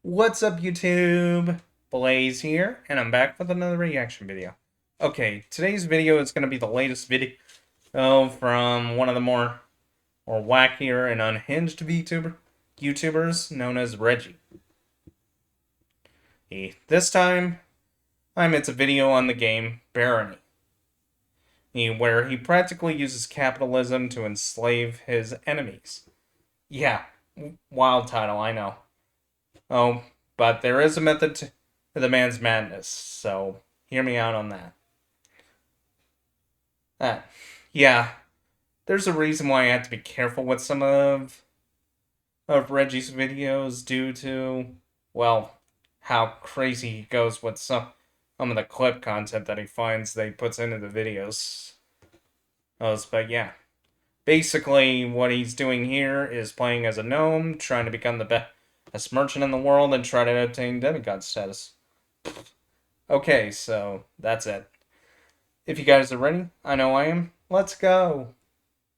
What's up, YouTube? Blaze here, and I'm back with another reaction video. Okay, today's video is going to be the latest video from one of the more wackier and unhinged YouTubers known as Reggie. This time, it's a video on the game Barony, where he practically uses capitalism to enslave his enemies. Yeah, wild title, I know. Oh, but there is a method to the man's madness, so hear me out on that. Yeah, there's a reason why I have to be careful with some of Reggie's videos due to, well, how crazy he goes with some of the clip content that he puts into the videos. But yeah, basically what he's doing here is playing as a gnome, trying to become the best merchant in the world and try to obtain demigod status. Okay, so that's it. If you guys are ready, I know I am. Let's go.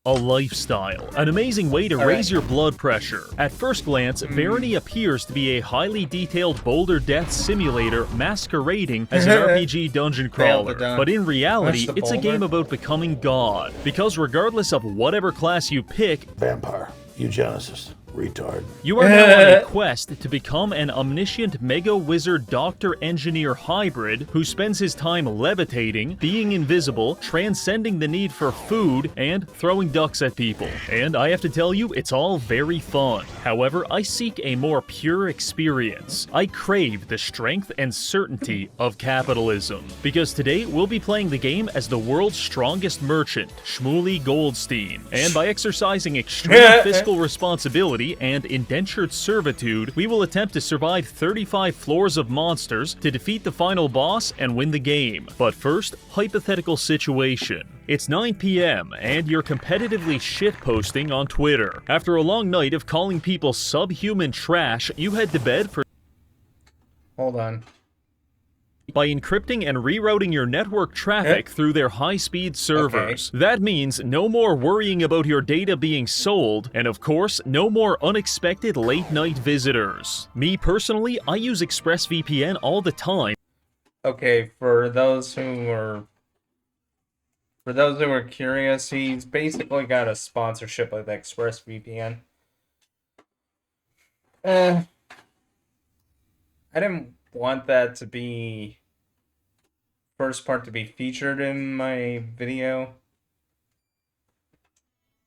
A lifestyle, an amazing way to raise your blood pressure. At first glance, Barony appears to be a highly detailed boulder death simulator masquerading as an RPG dungeon crawler. But in reality, it's a game about becoming God. Because regardless of whatever class you pick, vampire, eugenicist, retard, you are now on a quest to become an omniscient mega wizard doctor engineer hybrid who spends his time levitating, being invisible, transcending the need for food, and throwing ducks at people. And I have to tell you, it's all very fun. However, I seek a more pure experience. I crave the strength and certainty of capitalism. Because today, we'll be playing the game as the world's strongest merchant, Shmuley Goldstein. And by exercising extreme fiscal responsibility and indentured servitude, we will attempt to survive 35 floors of monsters to defeat the final boss and win the game. But first, hypothetical situation. It's 9 p.m. and you're competitively shitposting on Twitter. After a long night of calling people subhuman trash, you head to bed for Hold on. by encrypting and rerouting your network traffic through their high-speed servers. Okay. That means no more worrying about your data being sold, and of course, no more unexpected late-night visitors. Me personally, I use ExpressVPN all the time. Okay, for those who are curious, he's basically got a sponsorship with ExpressVPN. I didn't want that to be first part to be featured in my video.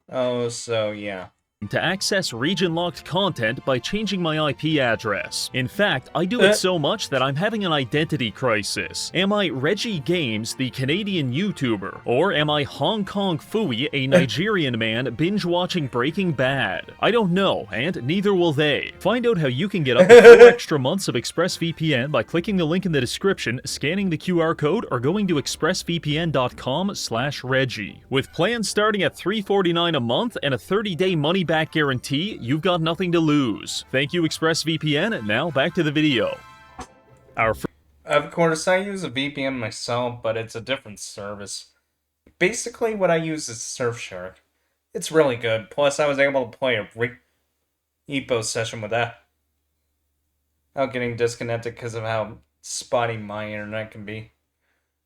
Oh, so yeah. To access region-locked content by changing my IP address. In fact, I do it so much that I'm having an identity crisis. Am I Reggie Games, the Canadian YouTuber? Or am I Hong Kong Fooey, a Nigerian man binge-watching Breaking Bad? I don't know, and neither will they. Find out how you can get up to 4 extra months of ExpressVPN by clicking the link in the description, scanning the QR code, or going to expressvpn.com/Reggie. With plans starting at $3.49 a month and a 30-day money-back guarantee, you've got nothing to lose. Thank you, ExpressVPN. Now back to the video. Of course, I use a VPN myself, but it's a different service. Basically, what I use is Surfshark. It's really good. Plus, I was able to play a repo session with that without getting disconnected because of how spotty my internet can be.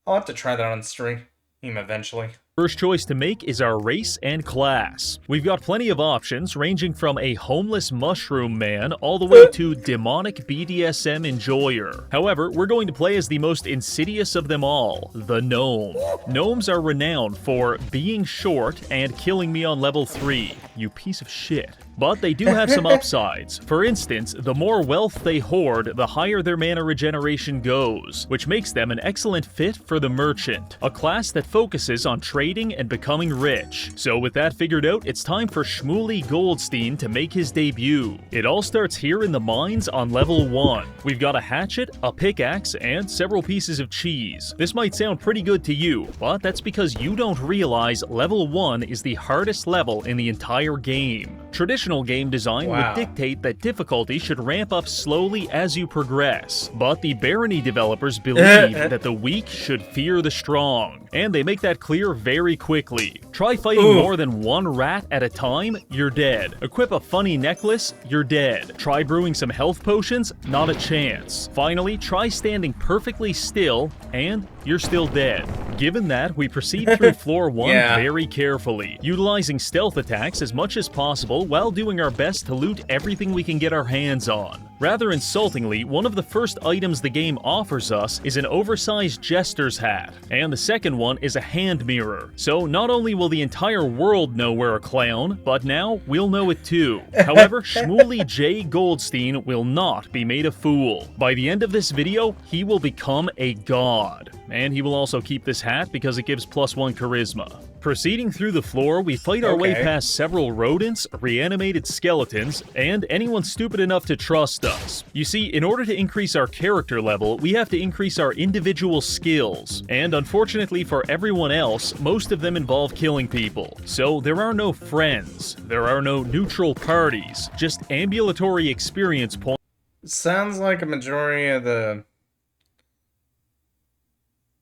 I'll have to try that on stream eventually. First choice to make is our race and class. We've got plenty of options, ranging from a homeless mushroom man all the way to demonic BDSM enjoyer. However, we're going to play as the most insidious of them all, the gnome. Gnomes are renowned for being short and killing me on level 3, you piece of shit. But they do have some upsides. For instance, the more wealth they hoard, the higher their mana regeneration goes, which makes them an excellent fit for the merchant, a class that focuses on trading and becoming rich. So with that figured out, it's time for Shmuley Goldstein to make his debut. It all starts here in the mines on level 1. We've got a hatchet, a pickaxe, and several pieces of cheese. This might sound pretty good to you, but that's because you don't realize level 1 is the hardest level in the entire game. Traditional game design would dictate that difficulty should ramp up slowly as you progress, but the Barony developers believe that the weak should fear the strong, and they make that clear very quickly. Try fighting more than one rat at a time, you're dead. Equip a funny necklace, you're dead. Try brewing some health potions, not a chance. Finally, try standing perfectly still, and you're still dead. Given that, we proceed through floor 1 very carefully, utilizing stealth attacks as much as possible while doing our best to loot everything we can get our hands on. Rather insultingly, one of the first items the game offers us is an oversized jester's hat, and the second one is a hand mirror. So not only will the entire world know we're a clown, but now we'll know it too. However, Shmuley J. Goldstein will not be made a fool. By the end of this video, he will become a god. And he will also keep this hat because it gives +1 charisma. Proceeding through the floor, we fight our way past several rodents, reanimated skeletons, and anyone stupid enough to trust us. You see, in order to increase our character level, we have to increase our individual skills. And unfortunately for everyone else, most of them involve killing people. So there are no friends, there are no neutral parties, just ambulatory experience points. Sounds like a majority of the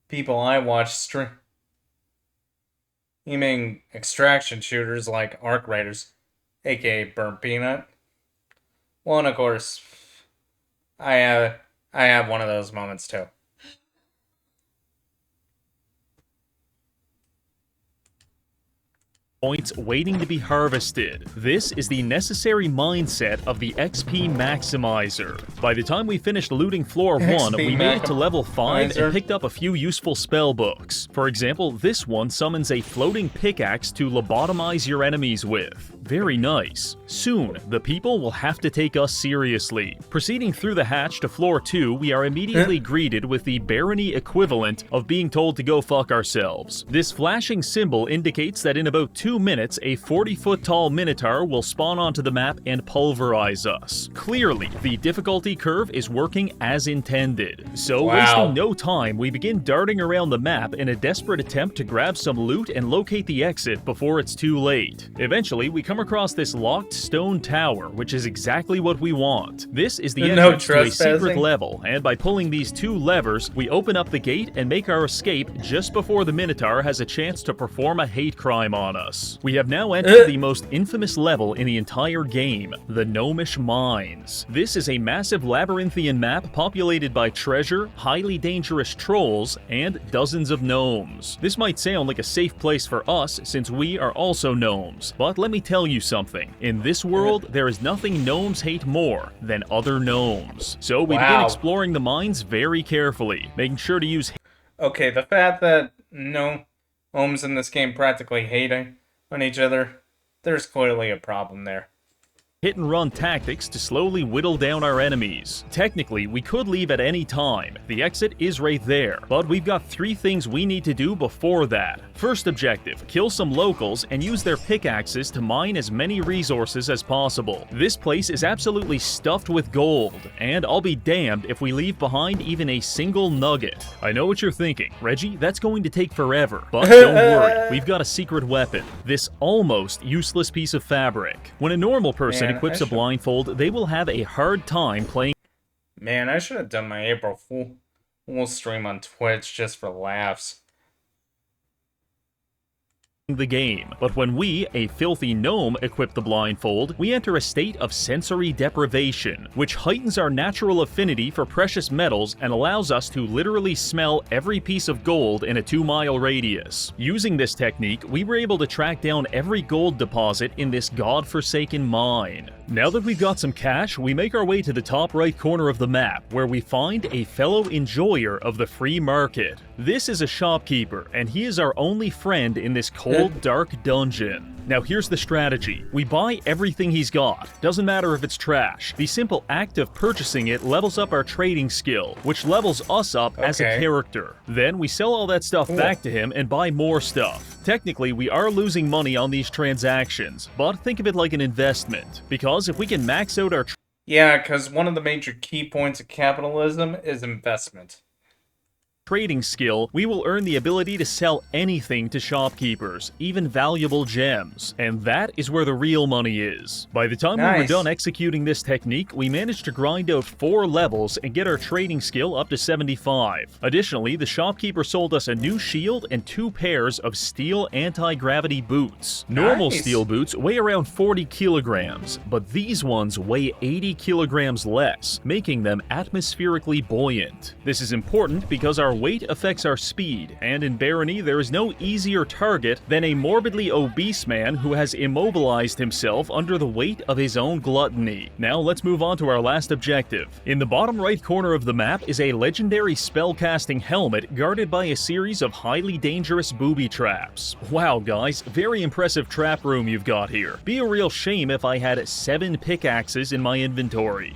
people I watch streaming extraction shooters like Arc Raiders, aka Burnt Peanut. Well, and of course, I have one of those moments too. Points waiting to be harvested. This is the necessary mindset of the XP Maximizer. By the time we finished looting floor 1, we made it to level 5 and picked up a few useful spell books. For example, this one summons a floating pickaxe to lobotomize your enemies with. Very nice. Soon, the people will have to take us seriously. Proceeding through the hatch to floor 2, we are immediately greeted with the Barony equivalent of being told to go fuck ourselves. This flashing symbol indicates that in about 2 minutes, a 40-foot-tall Minotaur will spawn onto the map and pulverize us. Clearly, the difficulty curve is working as intended. So, wasting no time, we begin darting around the map in a desperate attempt to grab some loot and locate the exit before it's too late. Eventually, we come across this locked stone tower, which is exactly what we want. This is the entrance to a secret level, and by pulling these 2 levers, we open up the gate and make our escape just before the Minotaur has a chance to perform a hate crime on us. We have now entered the most infamous level in the entire game, the Gnomish Mines. This is a massive labyrinthian map populated by treasure, highly dangerous trolls, and dozens of gnomes. This might sound like a safe place for us since we are also gnomes, but let me tell you something. In this world, there is nothing gnomes hate more than other gnomes. So we begin exploring the mines very carefully, making sure to use... Okay, the fact that gnomes in this game practically hating on each other, there's clearly a problem there. Hit-and-run tactics to slowly whittle down our enemies. Technically, we could leave at any time. The exit is right there, but we've got 3 things we need to do before that. First objective, kill some locals and use their pickaxes to mine as many resources as possible. This place is absolutely stuffed with gold, and I'll be damned if we leave behind even a single nugget. I know what you're thinking, Reggie, that's going to take forever, but don't worry, we've got a secret weapon, this almost useless piece of fabric. When a normal person equips a blindfold, they will have a hard time playing. Man, I should have done my April Fool stream on Twitch just for laughs. The game. But when we, a filthy gnome, equip the blindfold, we enter a state of sensory deprivation, which heightens our natural affinity for precious metals and allows us to literally smell every piece of gold in a 2-mile radius. Using this technique, we were able to track down every gold deposit in this godforsaken mine. Now that we've got some cash, we make our way to the top right corner of the map, where we find a fellow enjoyer of the free market. This is a shopkeeper, and he is our only friend in this cold, dark dungeon. Now here's the strategy. We buy everything he's got. Doesn't matter if it's trash. The simple act of purchasing it levels up our trading skill, which levels us up as a character. Then we sell all that stuff back to him and buy more stuff. Technically, we are losing money on these transactions, but think of it like an investment. Because if we can max out our... Yeah, because one of the major key points of capitalism is investment. trading skill, we will earn the ability to sell anything to shopkeepers, even valuable gems. And that is where the real money is. By the time we were Nice. done executing this technique, we managed to grind out 4 levels and get our trading skill up to 75. Additionally, the shopkeeper sold us a new shield and 2 pairs of steel anti-gravity boots. Normal Nice. steel boots weigh around 40 kilograms, but these ones weigh 80 kilograms less, making them atmospherically buoyant. This is important because our weight affects our speed, and in Barony there is no easier target than a morbidly obese man who has immobilized himself under the weight of his own gluttony. Now let's move on to our last objective. In the bottom right corner of the map is a legendary spellcasting helmet guarded by a series of highly dangerous booby traps. Wow guys, very impressive trap room you've got here. Be a real shame if I had 7 pickaxes in my inventory.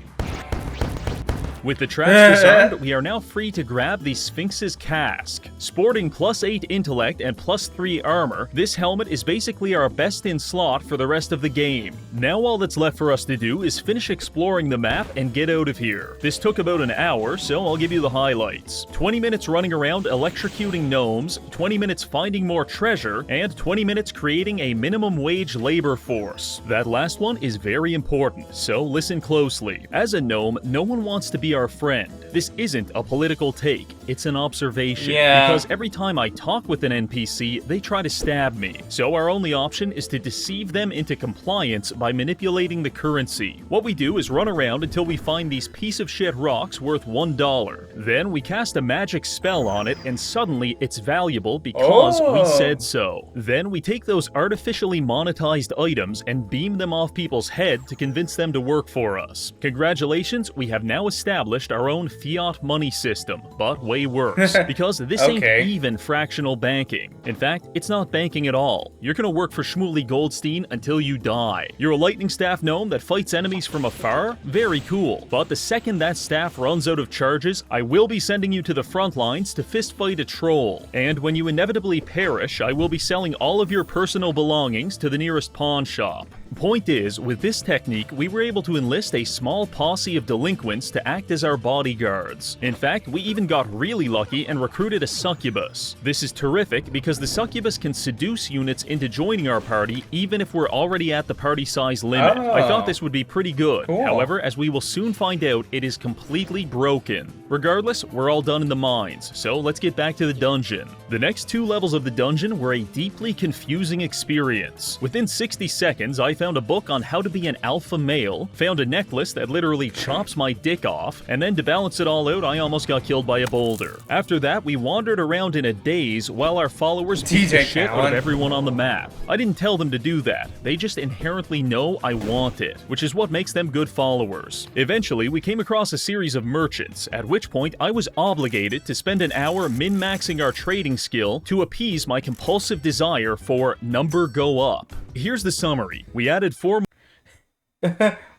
With the traps disarmed, we are now free to grab the Sphinx's cask. Sporting +8 intellect and +3 armor, this helmet is basically our best in slot for the rest of the game. Now all that's left for us to do is finish exploring the map and get out of here. This took about an hour, so I'll give you the highlights. 20 minutes running around electrocuting gnomes, 20 minutes finding more treasure, and 20 minutes creating a minimum wage labor force. That last one is very important, so listen closely. As a gnome, no one wants to be our friend. This isn't a political take, it's an observation. Yeah. Because every time I talk with an NPC, they try to stab me. So our only option is to deceive them into compliance by manipulating the currency. What we do is run around until we find these piece of shit rocks worth $1. Then we cast a magic spell on it and suddenly it's valuable because we said so. Then we take those artificially monetized items and beam them off people's head to convince them to work for us. Congratulations, we have now established our own fiat money system, but way worse, because this ain't even fractional banking. In fact, it's not banking at all. You're gonna work for Shmuley Goldstein until you die. You're a lightning staff gnome that fights enemies from afar? Very cool. But the second that staff runs out of charges, I will be sending you to the front lines to fistfight a troll. And when you inevitably perish, I will be selling all of your personal belongings to the nearest pawn shop. Point is, with this technique, we were able to enlist a small posse of delinquents to act as our bodyguards. In fact, we even got really lucky and recruited a succubus. This is terrific because the succubus can seduce units into joining our party even if we're already at the party size limit. I thought this would be pretty good. Cool. However, as we will soon find out, it is completely broken. Regardless, we're all done in the mines, so let's get back to the dungeon. The next 2 levels of the dungeon were a deeply confusing experience. Within 60 seconds, I found a book on how to be an alpha male, found a necklace that literally chops my dick off, and then to balance it all out, I almost got killed by a boulder. After that, we wandered around in a daze while our followers beat the shit out of everyone on the map. I didn't tell them to do that. They just inherently know I want it, which is what makes them good followers. Eventually, we came across a series of merchants, at which point I was obligated to spend an hour min-maxing our trading skill to appease my compulsive desire for number go up. Here's the summary. We added 4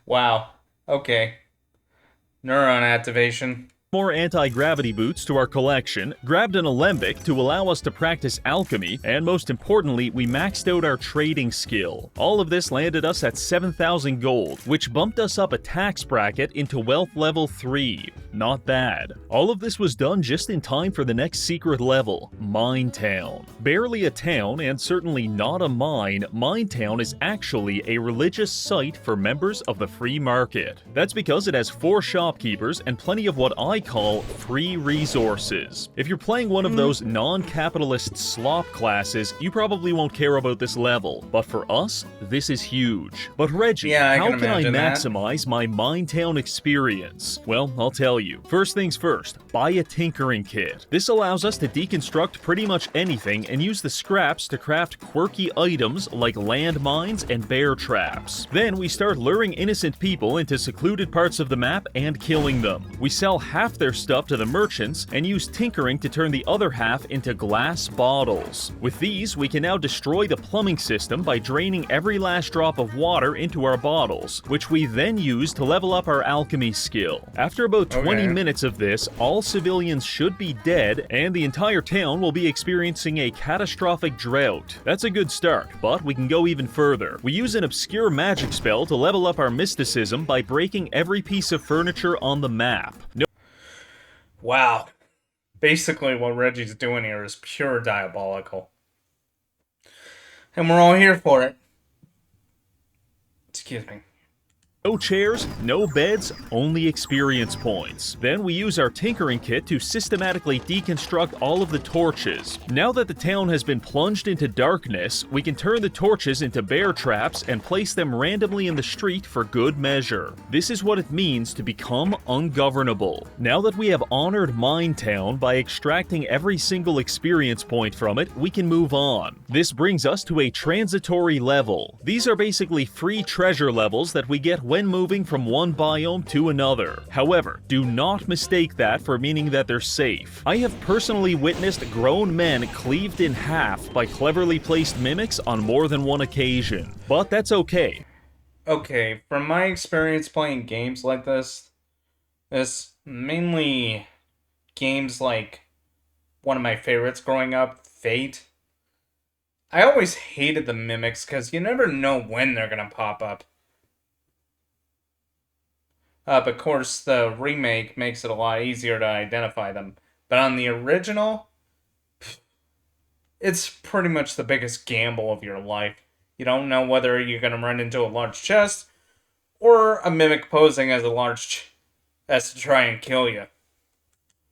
Wow. Okay. Neuron activation. more anti-gravity boots to our collection, grabbed an alembic to allow us to practice alchemy, and most importantly, we maxed out our trading skill. All of this landed us at 7,000 gold, which bumped us up a tax bracket into wealth level 3. Not bad. All of this was done just in time for the next secret level, Mine Town. Barely a town, and certainly not a mine, Mine Town is actually a religious site for members of the free market. That's because it has 4 shopkeepers and plenty of what I call free resources. If you're playing one of those non-capitalist slop classes, you probably won't care about this level, but for us, this is huge. But Reggie, how can I maximize my Mine Town experience? Well, I'll tell you. First things first, buy a tinkering kit. This allows us to deconstruct pretty much anything and use the scraps to craft quirky items like landmines and bear traps. Then we start luring innocent people into secluded parts of the map and killing them. We sell half their stuff to the merchants and use tinkering to turn the other half into glass bottles. With these, we can now destroy the plumbing system by draining every last drop of water into our bottles, which we then use to level up our alchemy skill. After about 20 minutes of this, all civilians should be dead, and the entire town will be experiencing a catastrophic drought. That's a good start, but we can go even further. We use an obscure magic spell to level up our mysticism by breaking every piece of furniture on the map. Wow. Basically, what Reggie's doing here is pure diabolical. And we're all here for it. Excuse me. No chairs, no beds, only experience points. Then we use our tinkering kit to systematically deconstruct all of the torches. Now that the town has been plunged into darkness, we can turn the torches into bear traps and place them randomly in the street for good measure. This is what it means to become ungovernable. Now that we have honored Minetown by extracting every single experience point from it, we can move on. This brings us to a transitory level. These are basically free treasure levels that we get when moving from one biome to another. However, do not mistake that for meaning that they're safe. I have personally witnessed grown men cleaved in half by cleverly placed mimics on more than one occasion. But that's okay. Okay, from my experience playing games like this mainly games like one of my favorites growing up, Fate. I always hated the mimics because you never know when they're gonna pop up. But of course, the remake makes it a lot easier to identify them. But on the original, it's pretty much the biggest gamble of your life. You don't know whether you're going to run into a large chest, or a mimic posing as a large as to try and kill you.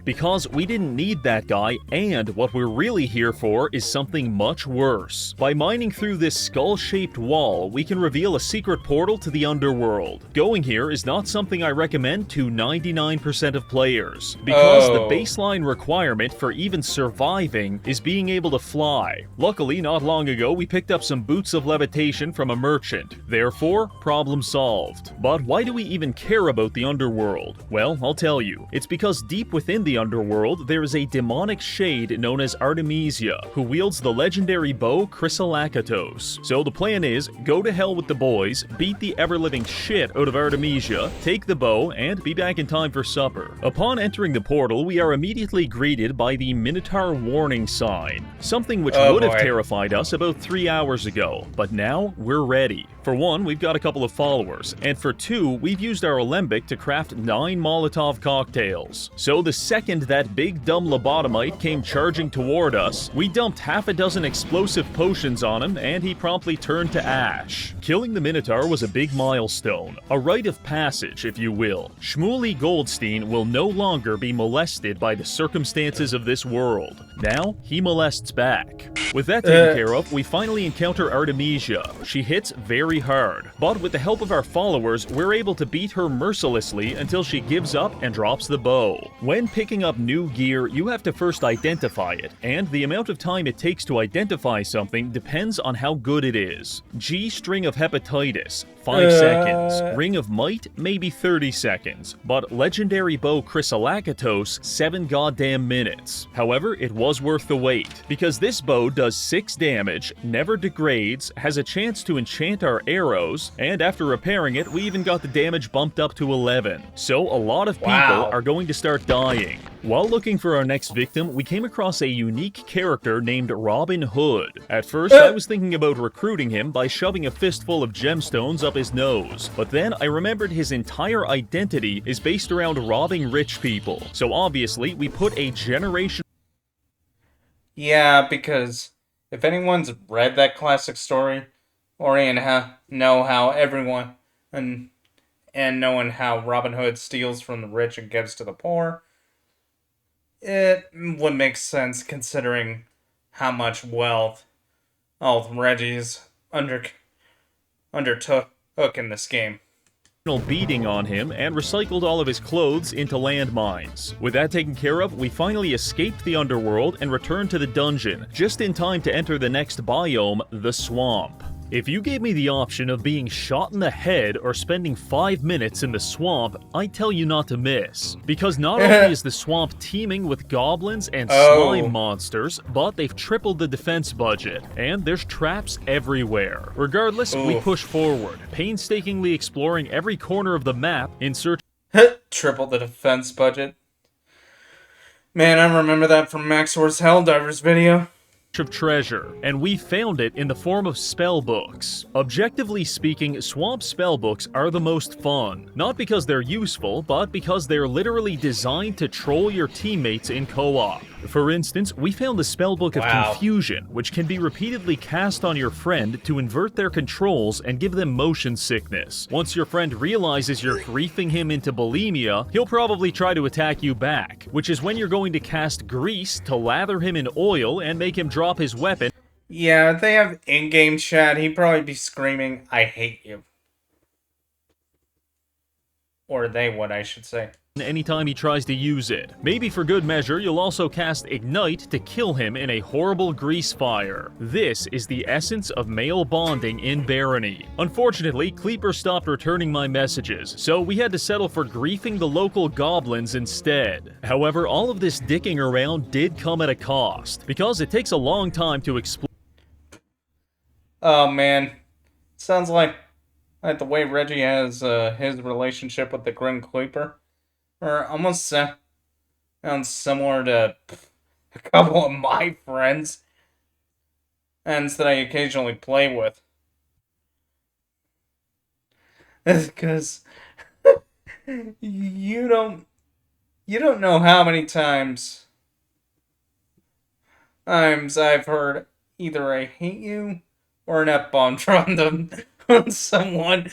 Because we didn't need that guy, and what we're really here for is something much worse. By mining through this skull-shaped wall, we can reveal a secret portal to the underworld. Going here is not something I recommend to 99% of players, because the baseline requirement for even surviving is being able to fly. Luckily, not long ago, we picked up some boots of levitation from a merchant. Therefore, problem solved. But why do we even care about the underworld? Well, I'll tell you. It's because deep within the underworld, there is a demonic shade known as Artemisia, who wields the legendary bow Chrysolakatos. So the plan is, go to hell with the boys, beat the ever-living shit out of Artemisia, take the bow, and be back in time for supper. Upon entering the portal, we are immediately greeted by the Minotaur warning sign, something which would have terrified us about 3 hours ago, but now we're ready. For one, we've got a couple of followers, and for two, we've used our alembic to craft 9 Molotov cocktails. So the second that big dumb lobotomite came charging toward us, we dumped half a dozen explosive potions on him, and he promptly turned to ash. Killing the Minotaur was a big milestone, a rite of passage, if you will. Shmuley Goldstein will no longer be molested by the circumstances of this world. Now, he molests back. With that taken care of, we finally encounter Artemisia. She hits very hard, but with the help of our followers, we're able to beat her mercilessly until she gives up and drops the bow. When picking up new gear, you have to first identify it, and the amount of time it takes to identify something depends on how good it is. G string of hepatitis, 5 seconds. Ring of might, maybe 30 seconds. But legendary bow Chrysolakatos, 7 goddamn minutes. However, it was worth the wait, because this bow does 6 damage, never degrades, has a chance to enchant our arrows, and after repairing it, we even got the damage bumped up to 11. So a lot of people are going to start dying. While looking for our next victim, we came across a unique character named Robin Hood. At first, I was thinking about recruiting him by shoving a fistful of gemstones up his nose, but then I remembered his entire identity is based around robbing rich people. So obviously, we put a generation... Yeah, because if anyone's read that classic story, or know how everyone and knowing how Robin Hood steals from the rich and gives to the poor, it would make sense considering how much wealth Reggie's undertook in this game. Beating on him and recycled all of his clothes into landmines. With that taken care of, we finally escaped the underworld and returned to the dungeon, just in time to enter the next biome, the swamp. If you gave me the option of being shot in the head or spending 5 minutes in the swamp, I'd tell you not to miss. Because not only is the swamp teeming with goblins and slime monsters, but they've tripled the defense budget, and there's traps everywhere. Regardless, we push forward, painstakingly exploring every corner of the map in search... Triple the defense budget? Man, I remember that from Maxor's Helldivers video. Of treasure, and we found it in the form of spellbooks. Objectively speaking, swamp spellbooks are the most fun, not because they're useful, but because they're literally designed to troll your teammates in co-op. For instance, we found the spellbook of Wow. Confusion, which can be repeatedly cast on your friend to invert their controls and give them motion sickness. Once your friend realizes you're griefing him into bulimia, he'll probably try to attack you back, which is when you're going to cast Grease to lather him in oil and make him drop his weapon. Yeah, if they have in-game chat, he'd probably be screaming, "I hate you." Or they would, I should say. Anytime he tries to use it. Maybe for good measure, you'll also cast Ignite to kill him in a horrible grease fire. This is the essence of male bonding in Barony. Unfortunately, Kleeper stopped returning my messages, so we had to settle for griefing the local goblins instead. However, all of this dicking around did come at a cost, because it takes a long time to explore. Oh man, sounds like the way Reggie has his relationship with the Grim Creeper, or almost sounds similar to a couple of my friends, and that I occasionally play with. Because you don't know how many times I've heard either "I hate you" or an F-bomb drawn on someone.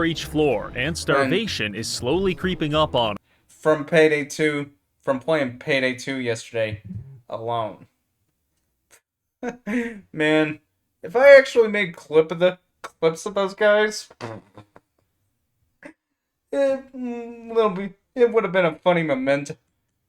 Each floor, and starvation is slowly creeping up on From playing Payday 2 yesterday alone. Man, if I actually made clips of those guys, it would have been a funny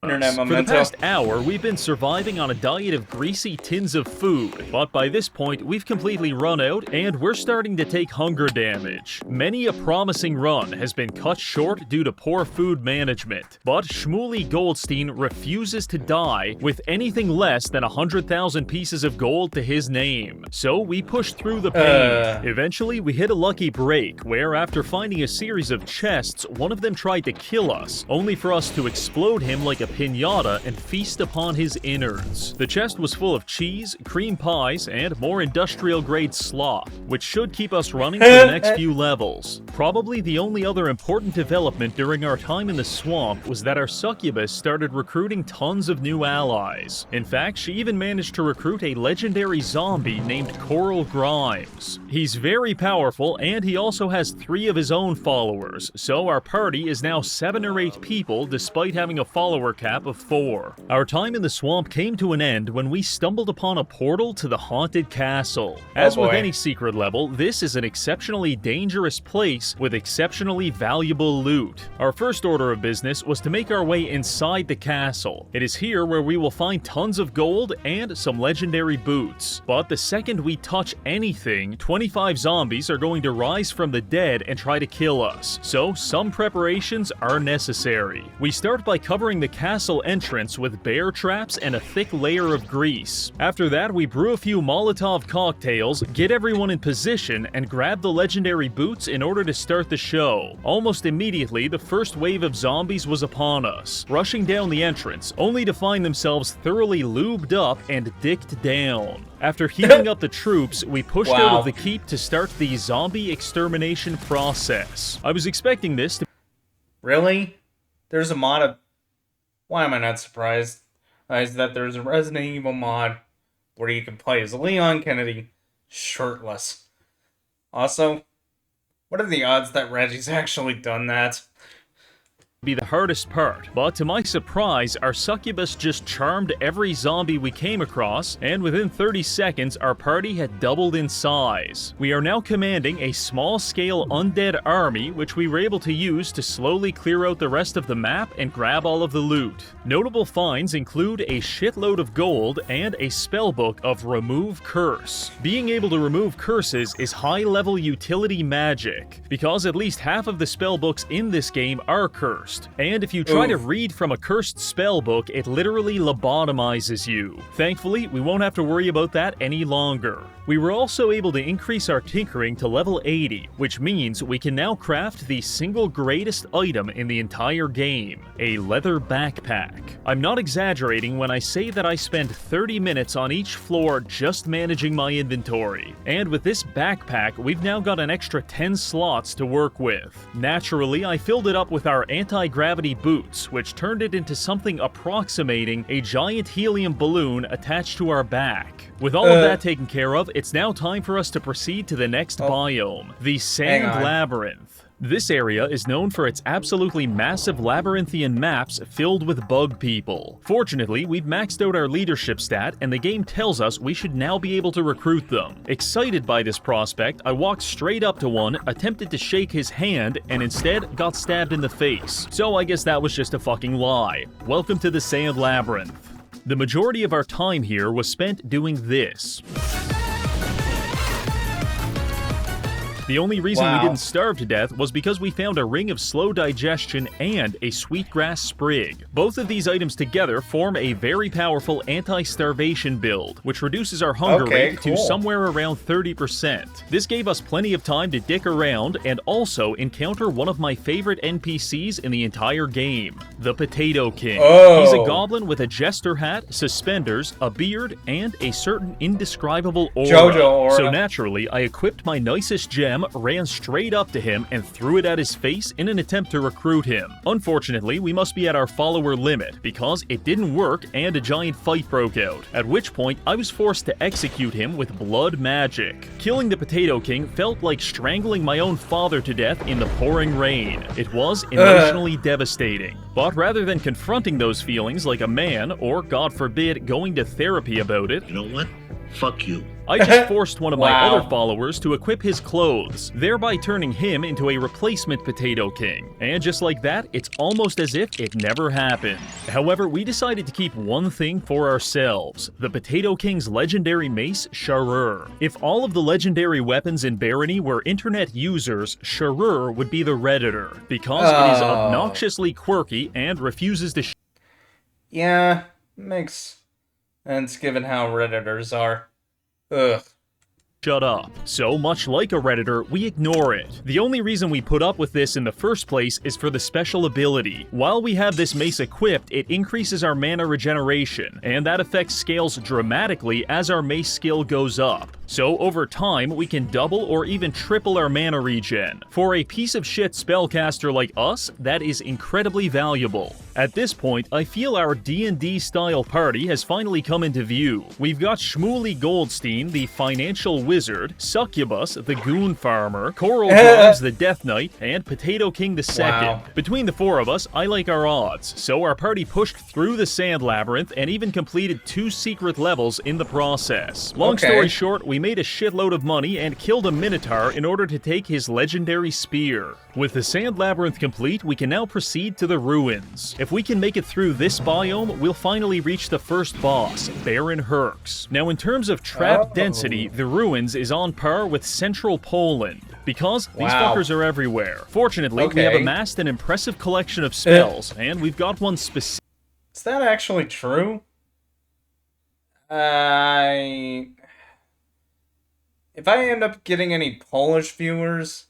internet For the memento. past hour, we've been surviving on a diet of greasy tins of food, but by this point, we've completely run out, and we're starting to take hunger damage. Many a promising run has been cut short due to poor food management, but Shmuley Goldstein refuses to die with anything less than 100,000 pieces of gold to his name. So we pushed through the pain. Eventually, we hit a lucky break, where after finding a series of chests, one of them tried to kill us, only for us to explode him like a pinata and feast upon his innards. The chest was full of cheese, cream pies, and more industrial-grade slop, which should keep us running for the next few levels. Probably the only other important development during our time in the swamp was that our succubus started recruiting tons of new allies. In fact, she even managed to recruit a legendary zombie named Coral Grimes. He's very powerful, and he also has 3 of his own followers, so our party is now 7 or 8 people despite having a follower cap of 4. Our time in the swamp came to an end when we stumbled upon a portal to the haunted castle. As with any secret level, this is an exceptionally dangerous place with exceptionally valuable loot. Our first order of business was to make our way inside the castle. It is here where we will find tons of gold and some legendary boots. But the second we touch anything, 25 zombies are going to rise from the dead and try to kill us. So some preparations are necessary. We start by covering the castle entrance with bear traps and a thick layer of grease. After that, we brew a few Molotov cocktails, get everyone in position, and grab the legendary boots in order to start the show. Almost immediately, the first wave of zombies was upon us, rushing down the entrance, only to find themselves thoroughly lubed up and dicked down. After healing up the troops, we pushed out of the keep to start the zombie extermination process. I was expecting this to... Really? There's a mod of... Why am I not surprised? Is that there's a Resident Evil mod where you can play as Leon Kennedy shirtless. Also, what are the odds that Reggie's actually done that? be the hardest part, but to my surprise, our succubus just charmed every zombie we came across, and within 30 seconds, our party had doubled in size. We are now commanding a small-scale undead army, which we were able to use to slowly clear out the rest of the map and grab all of the loot. Notable finds include a shitload of gold and a spellbook of Remove Curse. Being able to remove curses is high-level utility magic, because at least half of the spellbooks in this game are cursed. And if you try to read from a cursed spellbook, it literally lobotomizes you. Thankfully, we won't have to worry about that any longer. We were also able to increase our tinkering to level 80, which means we can now craft the single greatest item in the entire game, a leather backpack. I'm not exaggerating when I say that I spend 30 minutes on each floor just managing my inventory. And with this backpack, we've now got an extra 10 slots to work with. Naturally, I filled it up with our anti anti-gravity boots, which turned it into something approximating a giant helium balloon attached to our back. With all of that taken care of, it's now time for us to proceed to the next biome, the Sand Labyrinth. This area is known for its absolutely massive labyrinthian maps filled with bug people. Fortunately, we've maxed out our leadership stat, and the game tells us we should now be able to recruit them. Excited by this prospect, I walked straight up to one, attempted to shake his hand, and instead got stabbed in the face. So I guess that was just a fucking lie. Welcome to the Sand Labyrinth. The majority of our time here was spent doing this. The only reason we didn't starve to death was because we found a ring of slow digestion and a sweetgrass sprig. Both of these items together form a very powerful anti-starvation build, which reduces our hunger rate to somewhere around 30%. This gave us plenty of time to dick around and also encounter one of my favorite NPCs in the entire game, the Potato King. He's a goblin with a jester hat, suspenders, a beard, and a certain indescribable aura. JoJo aura. So naturally, I equipped my nicest gem, ran straight up to him and threw it at his face in an attempt to recruit him. Unfortunately, we must be at our follower limit because it didn't work and a giant fight broke out, at which point I was forced to execute him with blood magic. Killing the Potato King felt like strangling my own father to death in the pouring rain. It was emotionally devastating. But rather than confronting those feelings like a man, or God forbid, going to therapy about it, You know what? Fuck you. I just forced one of my other followers to equip his clothes, thereby turning him into a replacement Potato King. And just like that, it's almost as if it never happened. However, we decided to keep one thing for ourselves, the Potato King's legendary mace, Sharur. If all of the legendary weapons in Barony were internet users, Sharur would be the Redditor, because it is obnoxiously quirky and refuses to Yeah, makes sense given how Redditors are. shut up. So much like a Redditor, we ignore it. The only reason we put up with this in the first place is for the special ability. While we have this mace equipped, it increases our mana regeneration, and that effect scales dramatically as our mace skill goes up. So over time, we can double or even triple our mana regen. For a piece of shit spellcaster like us, that is incredibly valuable. At this point, I feel our D&D style party has finally come into view. We've got Shmooly Goldstein, the financial wizard, Succubus, the goon farmer, Coral Drums, the Death Knight, and Potato King the Second. Between the four of us, I like our odds, so our party pushed through the Sand Labyrinth and even completed 2 secret levels in the process. Long story short, we made a shitload of money and killed a Minotaur in order to take his legendary spear. With the Sand Labyrinth complete, we can now proceed to the ruins. If we can make it through this biome, we'll finally reach the first boss, Baron Herx. Now in terms of trap density, the ruins is on par with central Poland, because these fuckers are everywhere. Fortunately, we have amassed an impressive collection of spells, and we've got one specific. Is that actually true? If I end up getting any Polish viewers,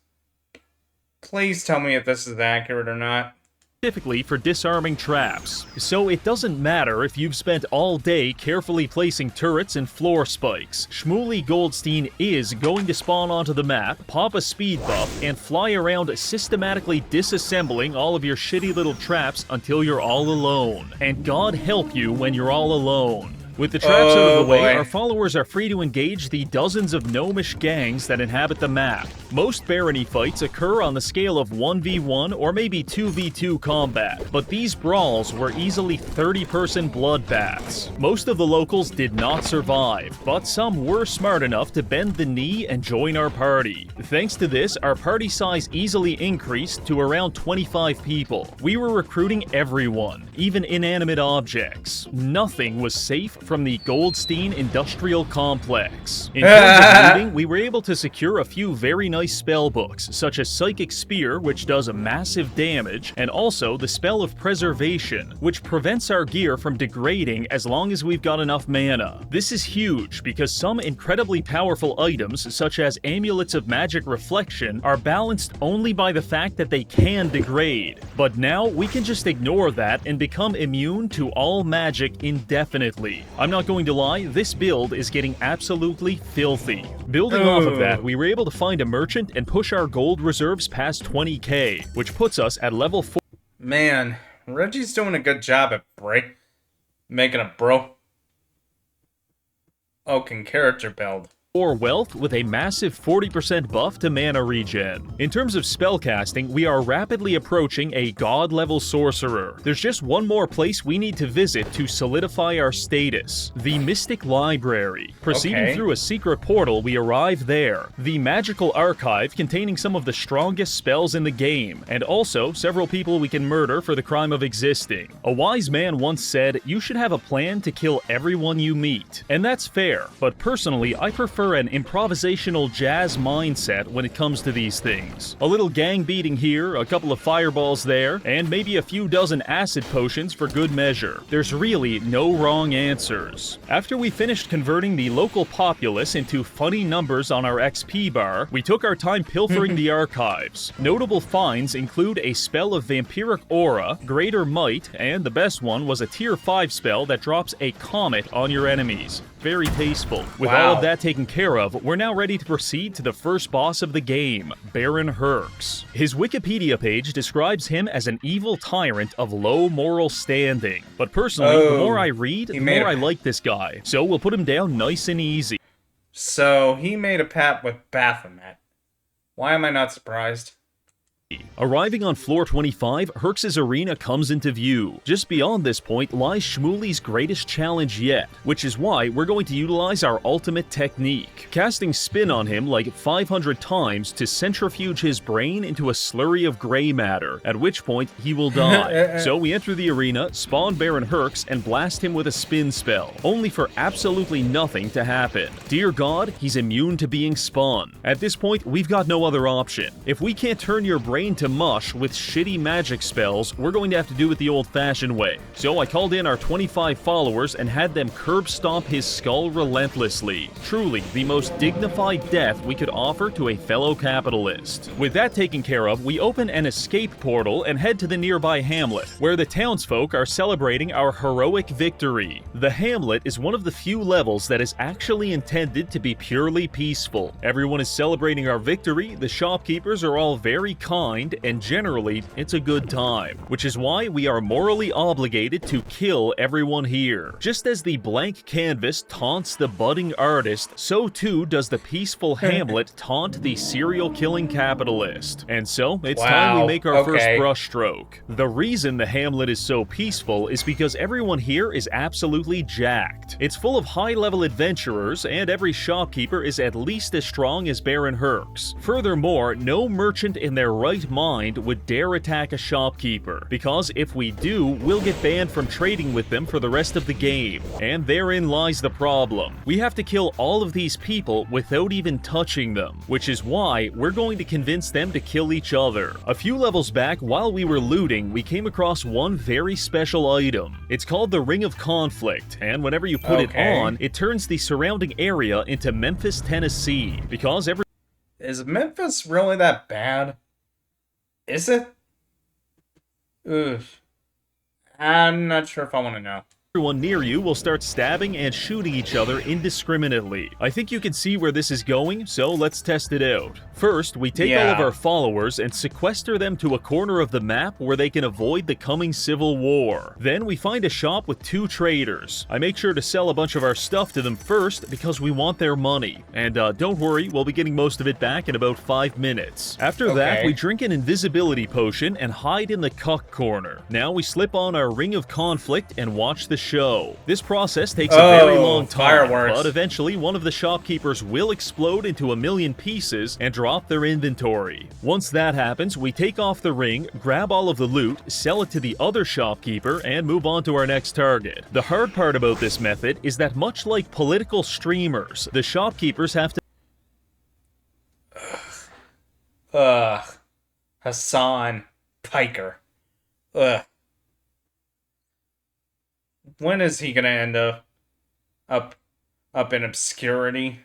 please tell me if this is accurate or not. Specifically for disarming traps, so it doesn't matter if you've spent all day carefully placing turrets and floor spikes. Shmooly Goldstein is going to spawn onto the map, pop a speed buff, and fly around systematically disassembling all of your shitty little traps until you're all alone. And God help you when you're all alone. With the traps out of the way, our followers are free to engage the dozens of gnomish gangs that inhabit the map. Most Barony fights occur on the scale of 1v1 or maybe 2v2 combat, but these brawls were easily 30-person bloodbaths. Most of the locals did not survive, but some were smart enough to bend the knee and join our party. Thanks to this, our party size easily increased to around 25 people. We were recruiting everyone, even inanimate objects. Nothing was safe from the Goldstein Industrial Complex. In terms of looting, we were able to secure a few very nice spell books, such as Psychic Spear, which does a massive damage, and also the Spell of Preservation, which prevents our gear from degrading as long as we've got enough mana. This is huge because some incredibly powerful items, such as Amulets of Magic Reflection, are balanced only by the fact that they can degrade. But now we can just ignore that and become immune to all magic indefinitely. I'm not going to lie, this build is getting absolutely filthy. Building off of that, we were able to find a merchant and push our gold reserves past 20k, which puts us at level 4. Man, Reggie's doing a good job at making a broken character build. Or wealth with a massive 40% buff to mana regen. In terms of spellcasting, we are rapidly approaching a god-level sorcerer. There's just one more place we need to visit to solidify our status: the Mystic Library. Proceeding through a secret portal, we arrive there. The magical archive containing some of the strongest spells in the game, and also several people we can murder for the crime of existing. A wise man once said, "You should have a plan to kill everyone you meet." And that's fair, but personally, I prefer an improvisational jazz mindset when it comes to these things. A little gang beating here, a couple of fireballs there, and maybe a few dozen acid potions for good measure. There's really no wrong answers. After we finished converting the local populace into funny numbers on our XP bar, we took our time pilfering the archives. Notable finds include a spell of vampiric aura, greater might, and the best one was a tier 5 spell that drops a comet on your enemies. Very tasteful. With all of that taken care of, we're now ready to proceed to the first boss of the game, Baron Herx. His Wikipedia page describes him as an evil tyrant of low moral standing. But personally, the more I read, the more I like this guy. So we'll put him down nice and easy. So he made a pact with Baphomet. Why am I not surprised? Arriving on floor 25, Herx's arena comes into view. Just beyond this point lies Shmuley's greatest challenge yet, which is why we're going to utilize our ultimate technique, casting spin on him like 500 times to centrifuge his brain into a slurry of gray matter, at which point he will die. So we enter the arena, spawn Baron Herx, and blast him with a spin spell, only for absolutely nothing to happen. Dear God, he's immune to being spun. At this point, we've got no other option. If we can't turn your brain to mush with shitty magic spells, we're going to have to do it the old-fashioned way. So I called in our 25 followers and had them curb stomp his skull relentlessly. Truly, the most dignified death we could offer to a fellow capitalist. With that taken care of, we open an escape portal and head to the nearby hamlet, where the townsfolk are celebrating our heroic victory. The hamlet is one of the few levels that is actually intended to be purely peaceful. Everyone is celebrating our victory, the shopkeepers are all very kind, and generally, it's a good time, which is why we are morally obligated to kill everyone here. Just as the blank canvas taunts the budding artist, so too does the peaceful hamlet taunt the serial-killing capitalist. And so, it's time we make our first brushstroke. The reason the hamlet is so peaceful is because everyone here is absolutely jacked. It's full of high-level adventurers, and every shopkeeper is at least as strong as Baron Herx. Furthermore, no merchant in their right mind would dare attack a shopkeeper, because if we do, we'll get banned from trading with them for the rest of the game. And therein lies the problem. We have to kill all of these people without even touching them, which is why we're going to convince them to kill each other. A few levels back, while we were looting, we came across one very special item. It's called the Ring of Conflict, and whenever you put it on, it turns the surrounding area into Memphis, Tennessee, because Is Memphis really that bad? Is it? Ugh. I'm not sure if I want to know. Everyone near you will start stabbing and shooting each other indiscriminately. I think you can see where this is going, so let's test it out. First, we take all of our followers and sequester them to a corner of the map where they can avoid the coming civil war. Then we find a shop with 2 traders. I make sure to sell a bunch of our stuff to them first because we want their money. And don't worry, we'll be getting most of it back in about 5 minutes. After that, we drink an invisibility potion and hide in the cuck corner. Now we slip on our Ring of Conflict and watch the show. This process takes a very long time, but eventually one of the shopkeepers will explode into a million pieces and drop their inventory. Once that happens, we take off the ring, grab all of the loot, sell it to the other shopkeeper, and move on to our next target. The hard part about this method is that much like political streamers, the shopkeepers have to Hassan Piker. Ugh. When is he gonna end up in obscurity?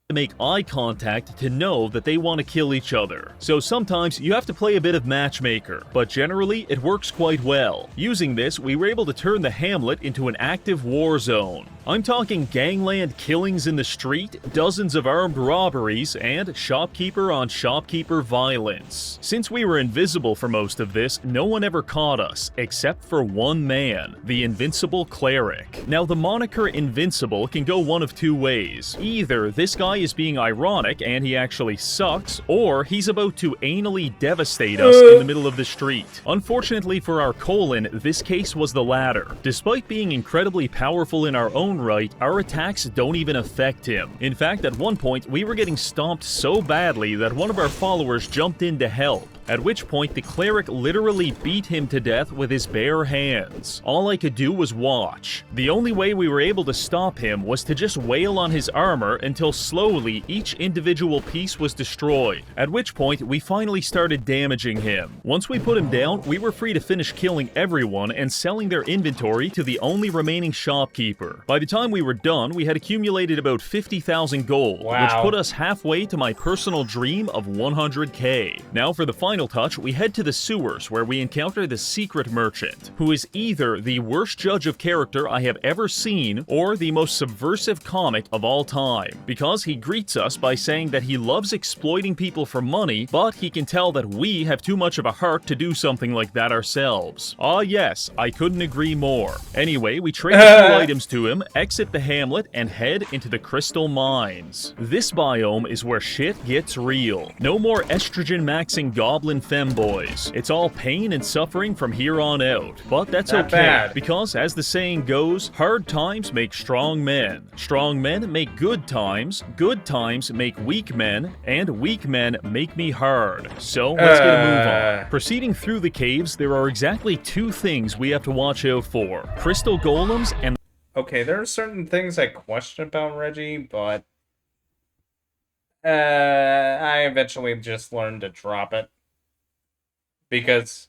to make eye contact to know that they want to kill each other. So sometimes you have to play a bit of matchmaker, but generally it works quite well. Using this, we were able to turn the hamlet into an active war zone. I'm talking gangland killings in the street, dozens of armed robberies, and shopkeeper on shopkeeper violence. Since we were invisible for most of this, no one ever caught us, except for one man, the Invincible Cleric. Now the moniker Invincible can go one of two ways. Either this guy is being ironic and he actually sucks, or he's about to anally devastate us in the middle of the street. Unfortunately for our colon, this case was the latter. Despite being incredibly powerful in our own right, our attacks don't even affect him. In fact, at one point, we were getting stomped so badly that one of our followers jumped in to help. At which point, the cleric literally beat him to death with his bare hands. All I could do was watch. The only way we were able to stop him was to just wail on his armor until slowly each individual piece was destroyed. At which point, we finally started damaging him. Once we put him down, we were free to finish killing everyone and selling their inventory to the only remaining shopkeeper. By the time we were done, we had accumulated about 50,000 gold, which put us halfway to my personal dream of 100k. Now for the final touch, we head to the sewers where we encounter the secret merchant, who is either the worst judge of character I have ever seen or the most subversive comic of all time, because he greets us by saying that he loves exploiting people for money, but he can tell that we have too much of a heart to do something like that ourselves. Ah yes, I couldn't agree more. Anyway, we trade a few items to him, exit the hamlet, and head into the crystal mines. This biome is where shit gets real. No more estrogen maxing goblin femboys. It's all pain and suffering from here on out. But that's okay, because as the saying goes, hard times make strong men. Strong men make good times make weak men, and weak men make me hard. So let's get a move on. Proceeding through the caves, there are exactly two things we have to watch out for: crystal golems and... Okay, there are certain things I question about Reggie, but I eventually just learned to drop it. Because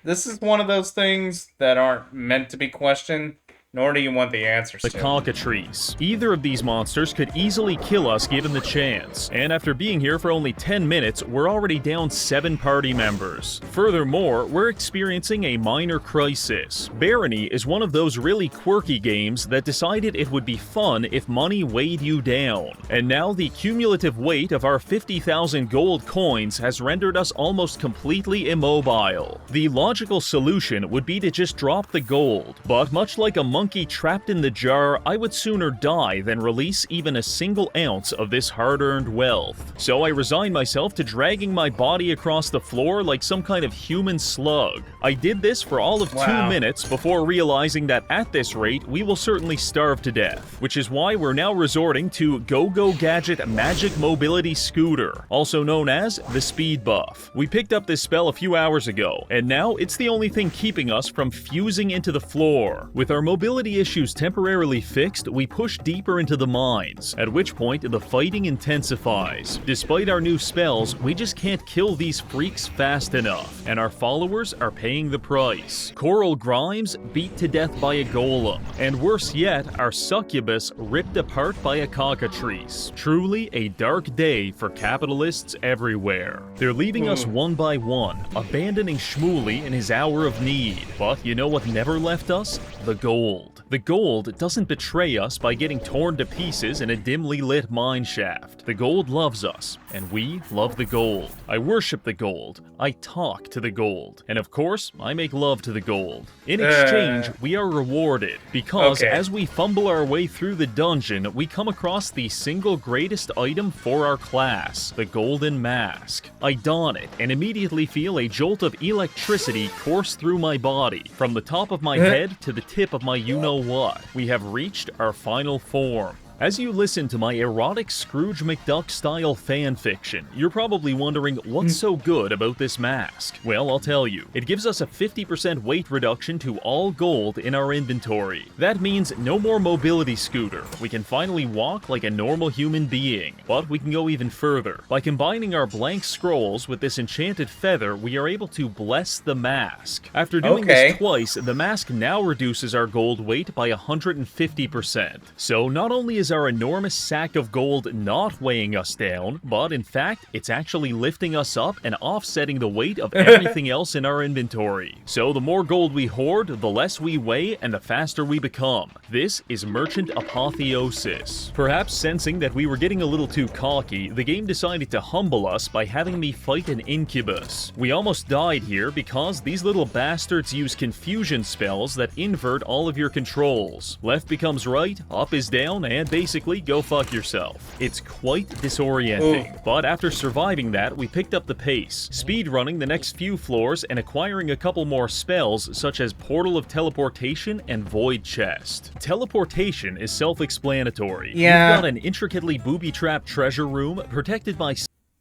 this is one of those things that aren't meant to be questioned, nor do you want the answers to. The cockatrice. Either of these monsters could easily kill us given the chance, and after being here for only 10 minutes, we're already down 7 party members. Furthermore, we're experiencing a minor crisis. Barony is one of those really quirky games that decided it would be fun if money weighed you down, and now the cumulative weight of our 50,000 gold coins has rendered us almost completely immobile. The logical solution would be to just drop the gold, but much like a monkey trapped in the jar, I would sooner die than release even a single ounce of this hard-earned wealth. So I resigned myself to dragging my body across the floor like some kind of human slug. I did this for all of 2 minutes before realizing that at this rate, we will certainly starve to death, which is why we're now resorting to Go-Go Gadget Magic Mobility Scooter, also known as the Speed Buff. We picked up this spell a few hours ago, and now it's the only thing keeping us from fusing into the floor. With our mobility issues temporarily fixed, we push deeper into the mines, at which point the fighting intensifies. Despite our new spells, we just can't kill these freaks fast enough, and our followers are paying the price. Coral Grimes beat to death by a golem, and worse yet, our succubus ripped apart by a cockatrice. Truly a dark day for capitalists everywhere. They're leaving us one by one, abandoning Shmooly in his hour of need. But you know what never left us? The gold. The gold doesn't betray us by getting torn to pieces in a dimly lit mine shaft. The gold loves us, and we love the gold. I worship the gold, I talk to the gold, and of course, I make love to the gold. In exchange, we are rewarded, because as we fumble our way through the dungeon, we come across the single greatest item for our class, the Golden Mask. I don it, and immediately feel a jolt of electricity course through my body, from the top of my head to the tip of my you-know-what. We have reached our final form. As you listen to my erotic Scrooge McDuck-style fanfiction, you're probably wondering what's so good about this mask. Well, I'll tell you. It gives us a 50% weight reduction to all gold in our inventory. That means no more mobility scooter. We can finally walk like a normal human being. But we can go even further. By combining our blank scrolls with this enchanted feather, we are able to bless the mask. After doing this twice, the mask now reduces our gold weight by 150%. So not only is is our enormous sack of gold not weighing us down, but in fact, it's actually lifting us up and offsetting the weight of everything else in our inventory. So the more gold we hoard, the less we weigh and the faster we become. This is Merchant Apotheosis. Perhaps sensing that we were getting a little too cocky, the game decided to humble us by having me fight an incubus. We almost died here because these little bastards use confusion spells that invert all of your controls. Left becomes right, up is down, and basically go fuck yourself. It's quite disorienting. But after surviving that, we picked up the pace, speedrunning the next few floors and acquiring a couple more spells such as Portal of Teleportation and Void Chest. Teleportation is self-explanatory. Yeah. You've got an intricately booby-trapped treasure room protected by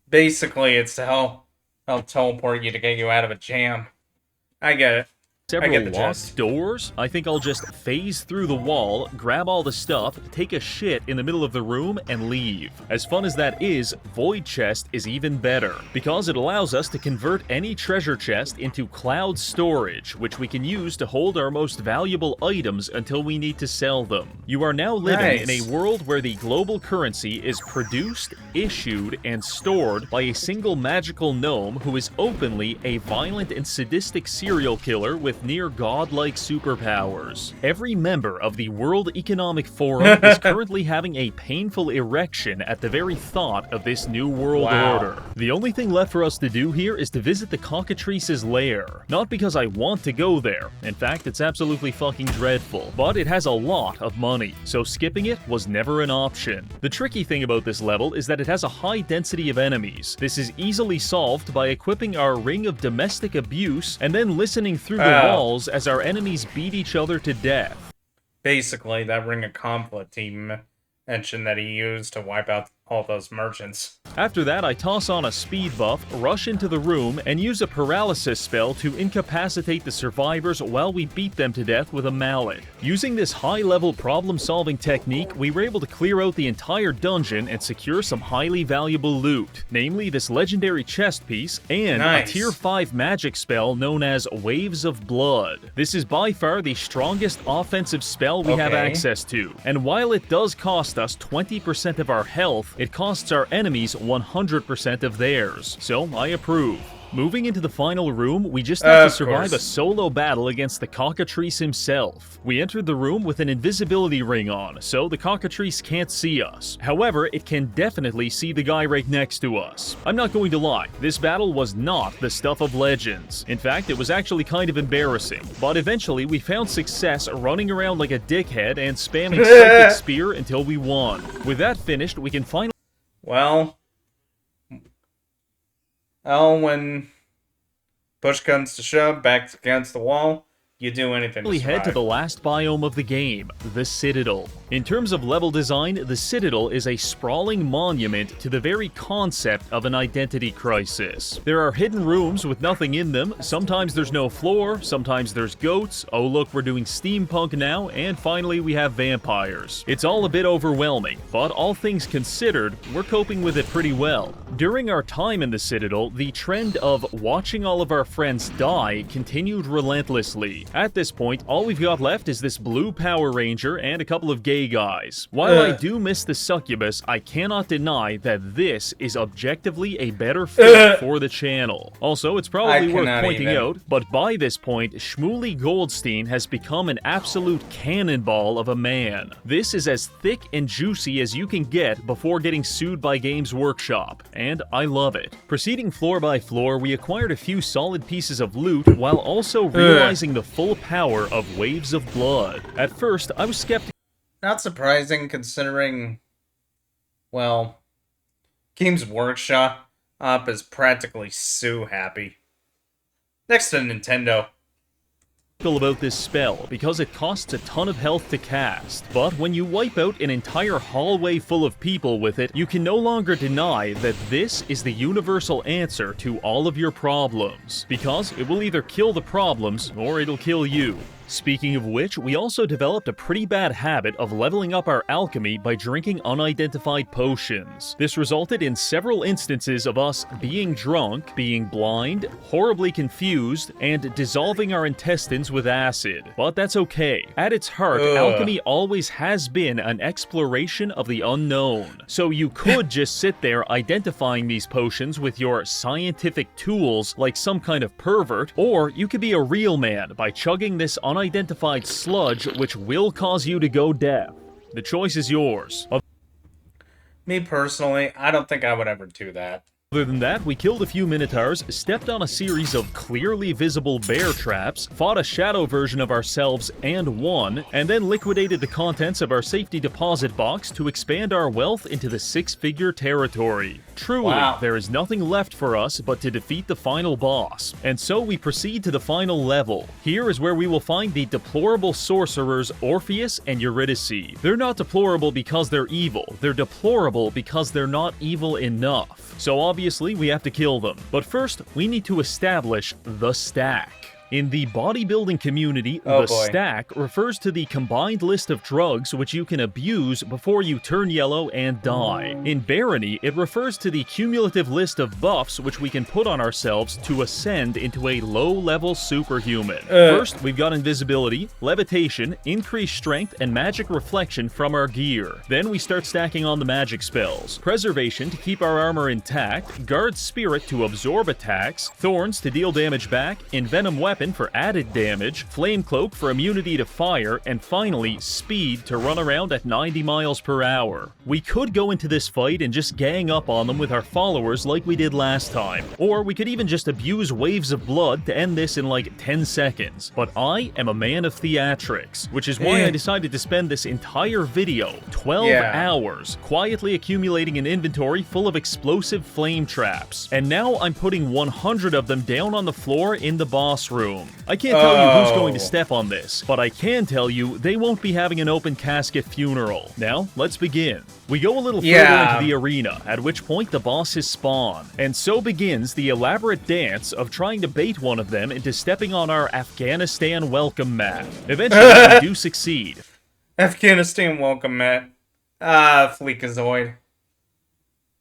Basically, it's to help teleport you to get you out of a jam. I get it. several locked doors. I think I'll just phase through the wall, grab all the stuff, take a shit in the middle of the room, and leave. As fun as that is, Void Chest is even better, because it allows us to convert any treasure chest into cloud storage, which we can use to hold our most valuable items until we need to sell them. You are now living in a world where the global currency is produced, issued, and stored by a single magical gnome who is openly a violent and sadistic serial killer with near godlike superpowers. Every member of the World Economic Forum is currently having a painful erection at the very thought of this new world order. The only thing left for us to do here is to visit the cockatrice's lair. Not because I want to go there. In fact, it's absolutely fucking dreadful. But it has a lot of money, so skipping it was never an option. The tricky thing about this level is that it has a high density of enemies. This is easily solved by equipping our Ring of Domestic Abuse and then listening through the walls as our enemies beat each other to death. Basically, that Ring of Conflict he mentioned that he used to wipe out all those merchants. After that, I toss on a speed buff, rush into the room, and use a paralysis spell to incapacitate the survivors while we beat them to death with a mallet. Using this high-level problem-solving technique, we were able to clear out the entire dungeon and secure some highly valuable loot, namely this legendary chest piece and a tier 5 magic spell known as Waves of Blood. This is by far the strongest offensive spell we have access to, and while it does cost us 20% of our health, it costs our enemies 100% of theirs, so I approve. Moving into the final room, we just have to survive a solo battle against the cockatrice himself. We entered the room with an invisibility ring on, so the cockatrice can't see us. However, it can definitely see the guy right next to us. I'm not going to lie, this battle was not the stuff of legends. In fact, it was actually kind of embarrassing. But eventually, we found success running around like a dickhead and spamming Psychic Spear until we won. With that finished, we can finally... when push comes to shove, back against the wall, you do anything to survive. Head to the last biome of the game, the Citadel. In terms of level design, the Citadel is a sprawling monument to the very concept of an identity crisis. There are hidden rooms with nothing in them, sometimes there's no floor, sometimes there's goats, oh look, we're doing steampunk now, and finally we have vampires. It's all a bit overwhelming, but all things considered, we're coping with it pretty well. During our time in the Citadel, the trend of watching all of our friends die continued relentlessly. At this point, all we've got left is this blue Power Ranger and a couple of gay guys. While I do miss the succubus, I cannot deny that this is objectively a better fit for the channel. Also, it's probably worth pointing out, but by this point, Shmuley Goldstein has become an absolute cannonball of a man. This is as thick and juicy as you can get before getting sued by Games Workshop, and I love it. Proceeding floor by floor, we acquired a few solid pieces of loot while also realizing the full power of Waves of Blood. At first, I was skeptical. Not surprising considering, well, Games Workshop is practically Sue happy. Next to Nintendo. About this spell because it costs a ton of health to cast, but when you wipe out an entire hallway full of people with it, you can no longer deny that this is the universal answer to all of your problems, because it will either kill the problems or it'll kill you. Speaking of which, we also developed a pretty bad habit of leveling up our alchemy by drinking unidentified potions. This resulted in several instances of us being drunk, being blind, horribly confused, and dissolving our intestines with acid. But that's okay. At its heart, alchemy always has been an exploration of the unknown. So you could just sit there identifying these potions with your scientific tools like some kind of pervert, or you could be a real man by chugging this unidentified sludge which will cause you to go deaf. The choice is yours. Me personally, I don't think I would ever do that. Other than that, we killed a few minotaurs, stepped on a series of clearly visible bear traps, fought a shadow version of ourselves and won, and then liquidated the contents of our safety deposit box to expand our wealth into the six-figure territory. Truly, there is nothing left for us but to defeat the final boss. And so we proceed to the final level. Here is where we will find the deplorable sorcerers Orpheus and Eurydice. They're not deplorable because they're evil, they're deplorable because they're not evil enough. So obviously we have to kill them. But first, we need to establish the stack. In the bodybuilding community, stack refers to the combined list of drugs which you can abuse before you turn yellow and die. In Barony, it refers to the cumulative list of buffs which we can put on ourselves to ascend into a low-level superhuman. First, we've got invisibility, levitation, increased strength, and magic reflection from our gear. Then we start stacking on the magic spells. Preservation to keep our armor intact, guard spirit to absorb attacks, thorns to deal damage back, envenom weapon for added damage, flame cloak for immunity to fire, and finally, speed to run around at 90 miles per hour. We could go into this fight and just gang up on them with our followers like we did last time, or we could even just abuse waves of blood to end this in like 10 seconds. But I am a man of theatrics, which is why I decided to spend this entire video, 12 hours, quietly accumulating an inventory full of explosive flame traps. And now I'm putting 100 of them down on the floor in the boss room. I can't tell you who's going to step on this, but I can tell you they won't be having an open casket funeral. Now, let's begin. We go a little further into the arena, at which point the bosses spawn. And so begins the elaborate dance of trying to bait one of them into stepping on our Afghanistan welcome mat. Eventually, we do succeed. Afghanistan welcome mat. Fleekazoid.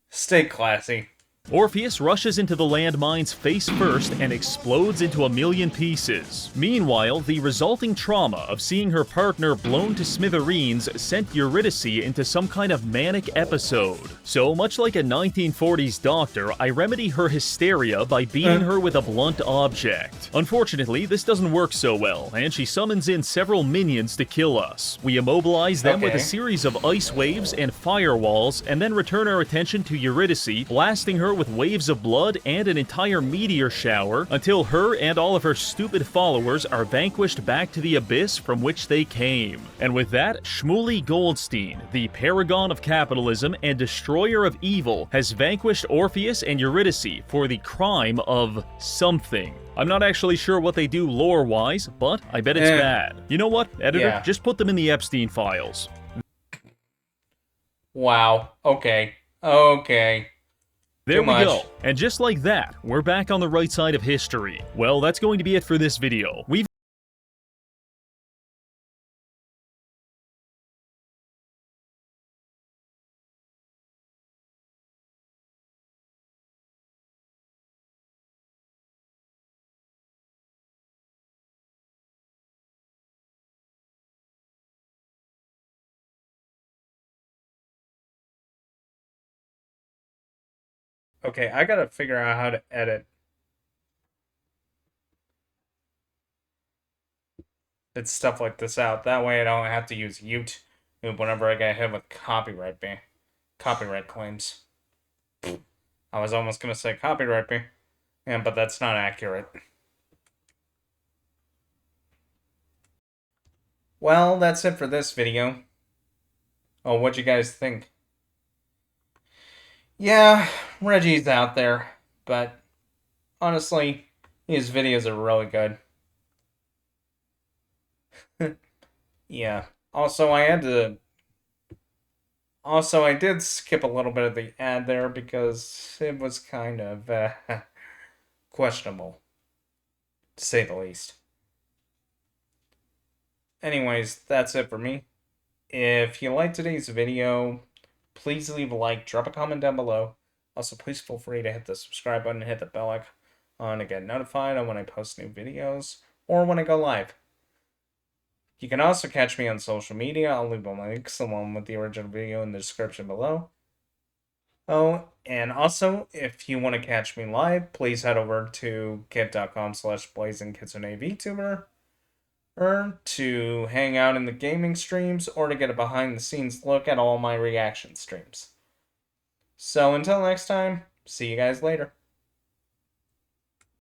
Stay classy. Orpheus rushes into the landmines face first and explodes into a million pieces. Meanwhile, the resulting trauma of seeing her partner blown to smithereens sent Eurydice into some kind of manic episode. So, much like a 1940s doctor, I remedy her hysteria by beating her with a blunt object. Unfortunately, this doesn't work so well, and she summons in several minions to kill us. We immobilize them with a series of ice waves and firewalls, and then return our attention to Eurydice, blasting her with waves of blood and an entire meteor shower until her and all of her stupid followers are vanquished back to the abyss from which they came. And with that, Shmuley Goldstein, the paragon of capitalism and destroyer of evil, has vanquished Orpheus and Eurydice for the crime of something. I'm not actually sure what they do lore-wise, but I bet it's bad. You know what, editor? Just put them in the Epstein files. Wow. Okay. Okay. There we go. And just like that, we're back on the right side of history. Well, that's going to be it for this video. Okay, I gotta figure out how to edit. It's stuff like this out. That way I don't have to use YouTube whenever I get hit with copyright claims. I was almost gonna say copyright but that's not accurate. Well, that's it for this video. Oh, what'd you guys think? Yeah, Reggie's out there, but honestly, his videos are really good. Yeah. Also, I did skip a little bit of the ad there because it was kind of questionable, to say the least. anyways, that's it for me. If you liked today's video, please leave a like, drop a comment down below. Also, please feel free to hit the subscribe button and hit the bell icon to get notified on when I post new videos or when I go live. You can also catch me on social media. I'll leave all my links along with the original video in the description below. Oh, and also, if you want to catch me live, please head over to kit.com/blazingkitsunevtuber or to hang out in the gaming streams or to get a behind the scenes look at all my reaction streams. So until next time, see you guys later.